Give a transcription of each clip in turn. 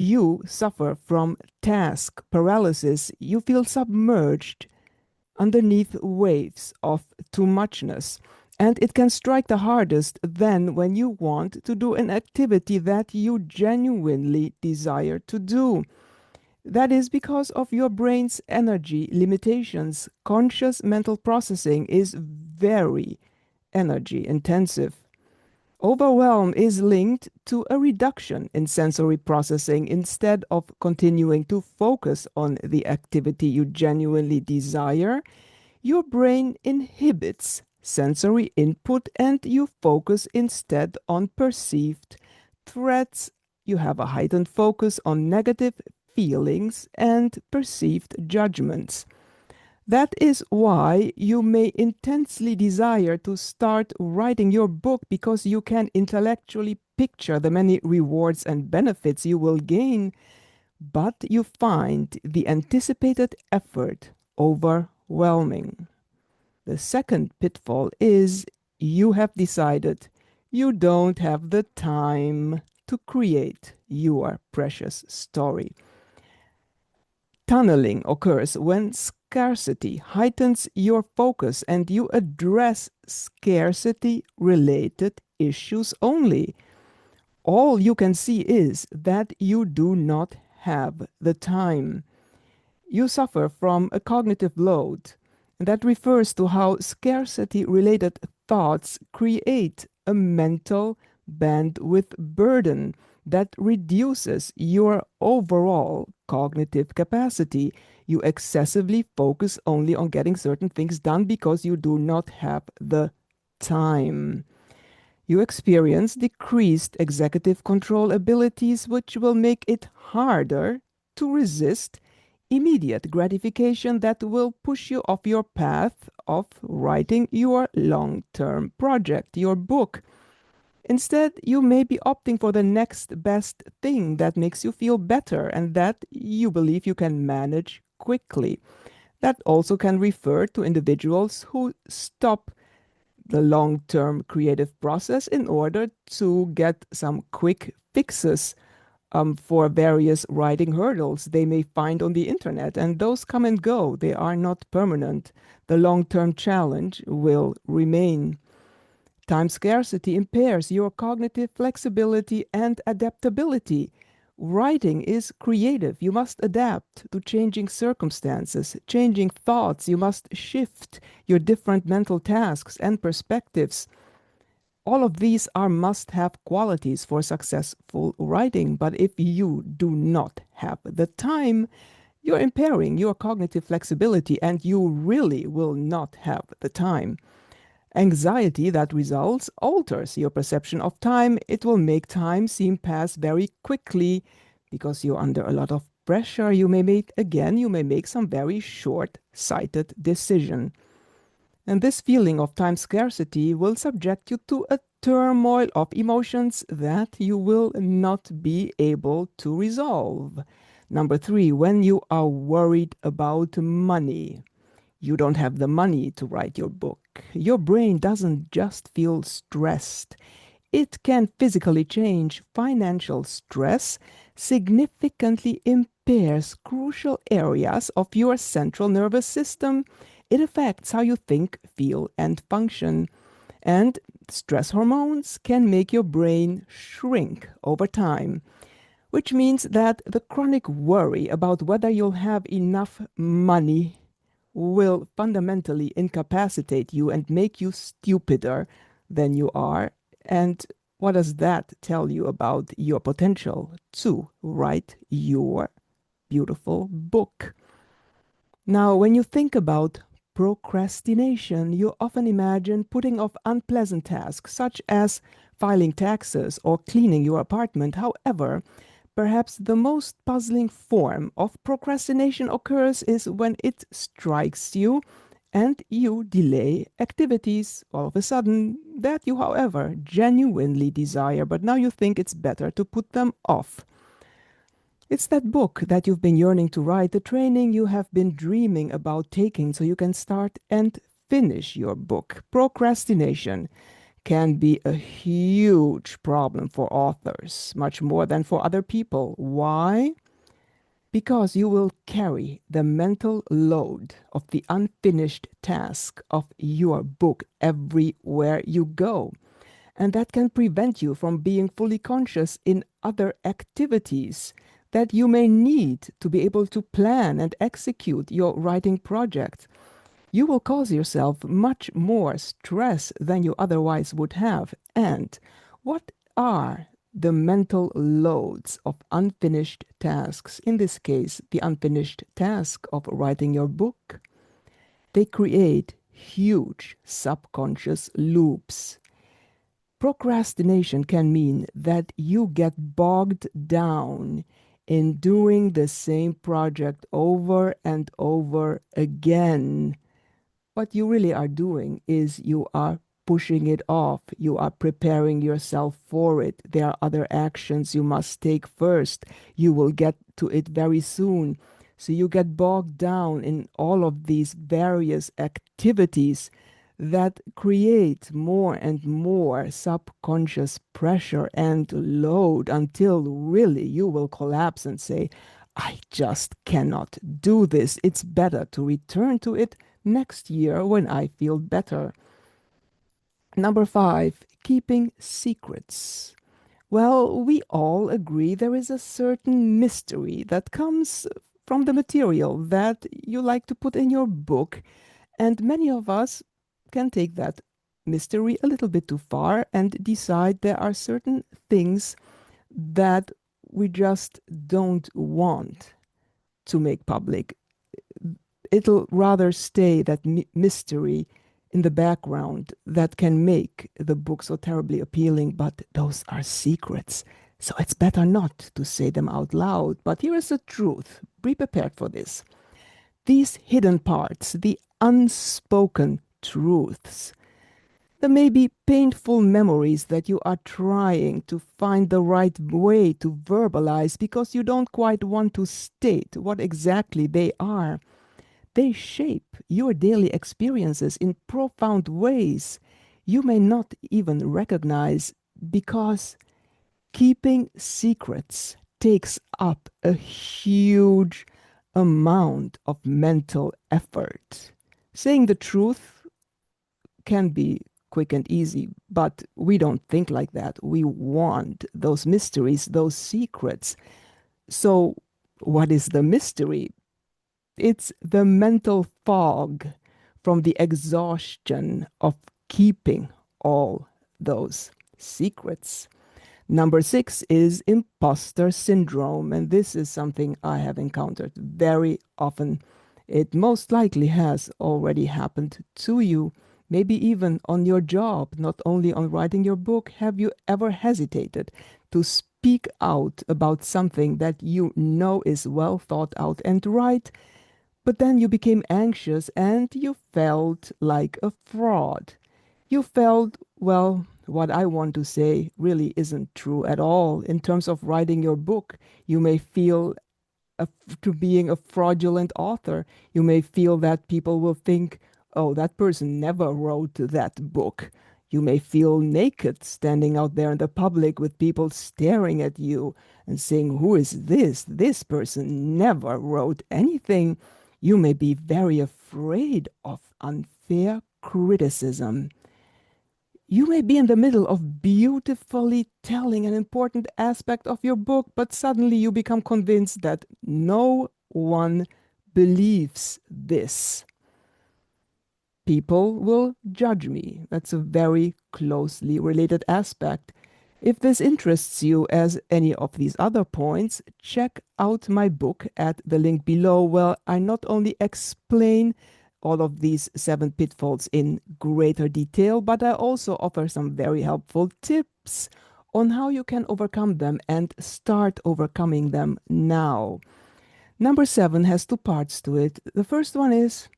You suffer from task paralysis. You feel submerged underneath waves of too muchness. And it can strike the hardest then when you want to do an activity that you genuinely desire to do. That is because of your brain's energy limitations. Conscious mental processing is very energy intensive. Overwhelm is linked to a reduction in sensory processing. Instead of continuing to focus on the activity you genuinely desire, your brain inhibits sensory input and you focus instead on perceived threats. You have a heightened focus on negative feelings and perceived judgments. That is why you may intensely desire to start writing your book, because you can intellectually picture the many rewards and benefits you will gain, but you find the anticipated effort overwhelming. The second pitfall is you have decided you don't have the time to create your precious story. Tunneling occurs when scarcity heightens your focus and you address scarcity related issues only. All you can see is that you do not have the time. You suffer from a cognitive load. That refers to how scarcity related thoughts create a mental bandwidth burden that reduces your overall cognitive capacity. You excessively focus only on getting certain things done because you do not have the time. You experience decreased executive control abilities, which will make it harder to resist immediate gratification that will push you off your path of writing your long-term project, your book. Instead, you may be opting for the next best thing that makes you feel better and that you believe you can manage quickly. That also can refer to individuals who stop the long-term creative process in order to get some quick fixes for various writing hurdles they may find on the internet. And those come and go. They are not permanent. The long-term challenge will remain. Time scarcity impairs your cognitive flexibility and adaptability. Writing is creative. You must adapt to changing circumstances, changing thoughts. You must shift your different mental tasks and perspectives. All of these are must-have qualities for successful writing, but if you do not have the time, you're impairing your cognitive flexibility and you really will not have the time. Anxiety that results alters your perception of time. It will make time seem pass very quickly because you're under a lot of pressure. You may make some very short-sighted decision. And this feeling of time scarcity will subject you to a turmoil of emotions that you will not be able to resolve. Number three, when you are worried about money. You don't have the money to write your book. Your brain doesn't just feel stressed. It can physically change. Financial stress significantly impairs crucial areas of your central nervous system. It affects how you think, feel, and function. And stress hormones can make your brain shrink over time, which means that the chronic worry about whether you'll have enough money will fundamentally incapacitate you and make you stupider than you are. And what does that tell you about your potential to write your beautiful book? Now, when you think about procrastination, you often imagine putting off unpleasant tasks such as filing taxes or cleaning your apartment. However, perhaps the most puzzling form of procrastination occurs is when it strikes you and you delay activities all of a sudden that you, however, genuinely desire, but now you think it's better to put them off. It's that book that you've been yearning to write, the training you have been dreaming about taking so you can start and finish your book. Procrastination can be a huge problem for authors, much more than for other people. Why? Because you will carry the mental load of the unfinished task of your book everywhere you go. And that can prevent you from being fully conscious in other activities that you may need to be able to plan and execute your writing project. You will cause yourself much more stress than you otherwise would have. And what are the mental loads of unfinished tasks? In this case, the unfinished task of writing your book. They create huge subconscious loops. Procrastination can mean that you get bogged down in doing the same project over and over again. What you really are doing is you are pushing it off. You are preparing yourself for it. There are other actions you must take first. You will get to it very soon. So you get bogged down in all of these various activities that create more and more subconscious pressure and load until really you will collapse and say, I just cannot do this. It's better to return to it next year when I feel better. Number 5, keeping secrets. Well, we all agree there is a certain mystery that comes from the material that you like to put in your book, and many of us can take that mystery a little bit too far and decide there are certain things that we just don't want to make public. It'll rather stay that mystery in the background that can make the book so terribly appealing, but those are secrets. So it's better not to say them out loud. But here is the truth. Be prepared for this. These hidden parts, the unspoken truths, there may be painful memories that you are trying to find the right way to verbalize because you don't quite want to state what exactly they are. They shape your daily experiences in profound ways you may not even recognize, because keeping secrets takes up a huge amount of mental effort. Saying the truth can be quick and easy, but we don't think like that. We want those mysteries, those secrets. So, what is the mystery? It's the mental fog from the exhaustion of keeping all those secrets. Number 6 is imposter syndrome, and this is something I have encountered very often. It most likely has already happened to you, maybe even on your job, not only on writing your book. Have you ever hesitated to speak out about something that you know is well thought out and right, but then you became anxious and you felt like a fraud? You felt, well, what I want to say really isn't true at all. In terms of writing your book, you may feel to being a fraudulent author. You may feel that people will think, oh, that person never wrote that book. You may feel naked standing out there in the public with people staring at you and saying, who is this? This person never wrote anything. You may be very afraid of unfair criticism. You may be in the middle of beautifully telling an important aspect of your book, but suddenly you become convinced that no one believes this. People will judge me. That's a very closely related aspect. If this interests you as any of these other points, check out my book at the link below, where I not only explain all of these 7 pitfalls in greater detail, but I also offer some very helpful tips on how you can overcome them and start overcoming them now. Number 7 has 2 parts to it. The first one is,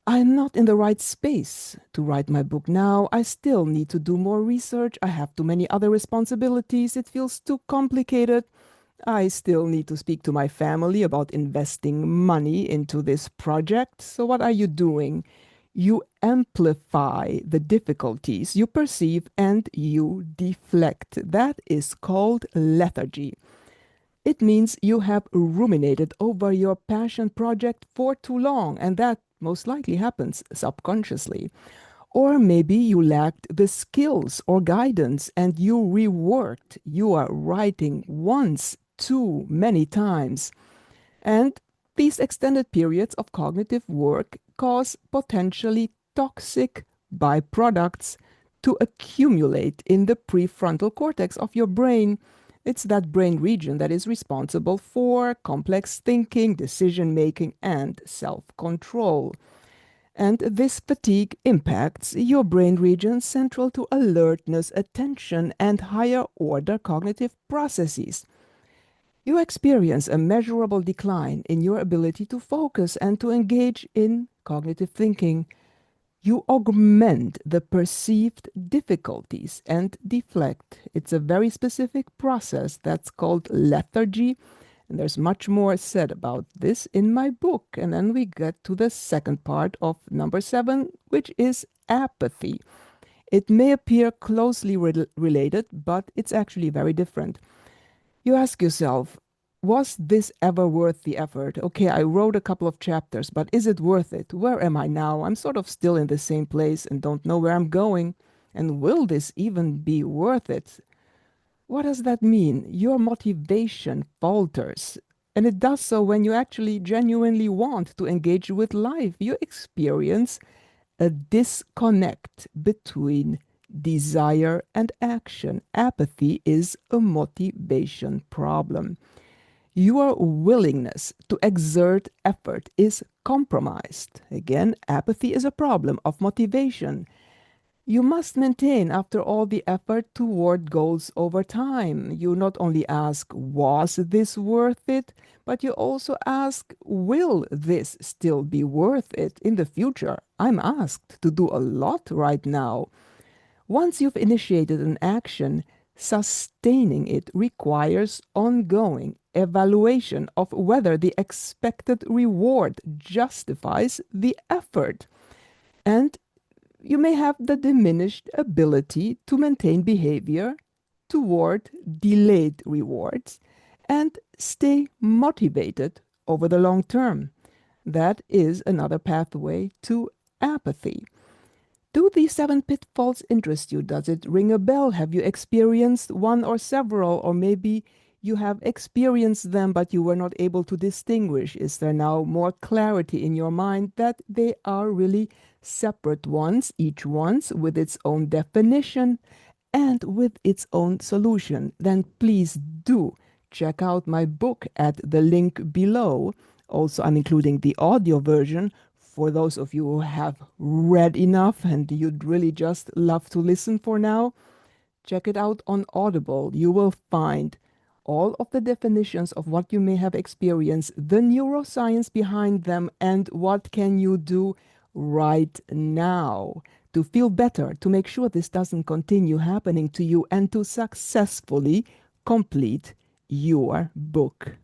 I'm not in the right space to write my book now. I still need to do more research. I have too many other responsibilities. It feels too complicated. I still need to speak to my family about investing money into this project. So what are you doing? You amplify the difficulties you perceive and you deflect. That is called lethargy. It means you have ruminated over your passion project for too long, and that most likely happens subconsciously. Or maybe you lacked the skills or guidance and you reworked. You are writing once too many times. And these extended periods of cognitive work cause potentially toxic byproducts to accumulate in the prefrontal cortex of your brain. It's that brain region that is responsible for complex thinking, decision making, and self control. And this fatigue impacts your brain regions central to alertness, attention, and higher order cognitive processes. You experience a measurable decline in your ability to focus and to engage in cognitive thinking. You augment the perceived difficulties and deflect. It's a very specific process that's called lethargy. And there's much more said about this in my book. And then we get to the second part of number 7, which is apathy. It may appear closely related, but it's actually very different. You ask yourself, was this ever worth the effort? Okay, I wrote a couple of chapters, but is it worth it? Where am I now? I'm sort of still in the same place and don't know where I'm going. And will this even be worth it? What does that mean? Your motivation falters. And it does so when you actually genuinely want to engage with life. You experience a disconnect between desire and action. Apathy is a motivation problem. Your willingness to exert effort is compromised. Again, apathy is a problem of motivation. You must maintain, after all, the effort toward goals over time. You not only ask, was this worth it? But you also ask, will this still be worth it in the future? I'm asked to do a lot right now. Once you've initiated an action, sustaining it requires ongoing evaluation of whether the expected reward justifies the effort. And you may have the diminished ability to maintain behavior toward delayed rewards and stay motivated over the long term. That is another pathway to apathy. Do these 7 pitfalls interest you? Does it ring a bell? Have you experienced one or several? Or maybe you have experienced them, but you were not able to distinguish. Is there now more clarity in your mind that they are really separate ones, each one's with its own definition and with its own solution? Then please do check out my book at the link below. Also, I'm including the audio version for those of you who have read enough and you'd really just love to listen for now. Check it out on Audible. You will find all of the definitions of what you may have experienced, the neuroscience behind them, and what can you do right now to feel better, to make sure this doesn't continue happening to you, and to successfully complete your book.